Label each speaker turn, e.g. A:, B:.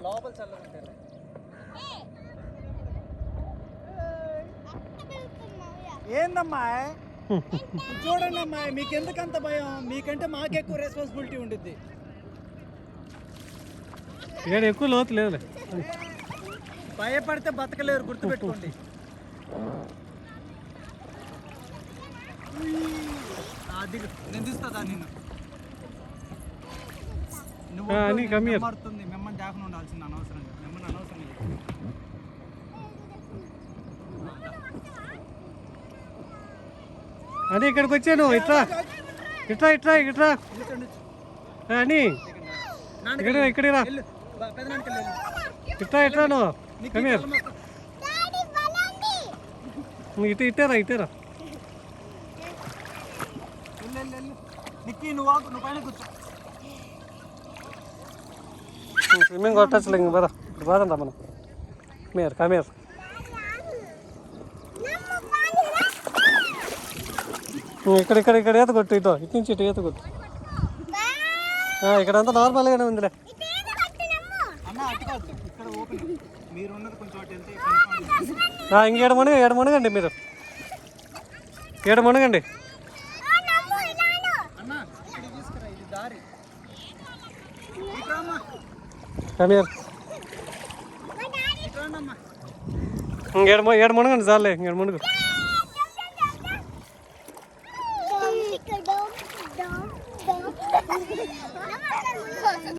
A: లోపల చల్లగా ఉంటాయి. ఏందమ్మా చూడండి అమ్మాయి, మీకెందుకంత భయం? మీకంటే మాకెక్కువ రెస్పాన్సిబిలిటీ ఉంటుంది.
B: ఇక్కడ ఎక్కువ లోతు లేదు,
A: భయపడితే బతకలేరు, గుర్తుపెట్టుకోండి. నేను తీస్తా నిన్ను. మిమ్మల్ని దాకా ఉండాల్సింది అనవసరంగా. మిమ్మల్ని అనవసరంగా
B: అని ఇక్కడికి వచ్చాను. ఇట్లా ఇట్లా ఇట్లా ఇట్లా అని ఇక్కడ ఇక్కడ ఇట్లా ఇట్లా నువ్వు కమీర్ ఇటు ఇట్టారా ఇట్టారా స్విమ్మింగ్ కొట్టచ్చులే ఇంక పద పదండి మనం. కమీర్ కమీర్ ఇక్కడ ఇక్కడ ఇక్కడ ఈత కొట్టు, ఇటు ఇటు నుంచి ఇటు ఈత కొట్టు. ఇక్కడ అంతా నార్మల్గానే ఉందిలే. ఇంకేడ మునగండి మీరు, ఏడ మునగండి. ఏడు మునగండి చాలే, ఇంకేడు మునుగు.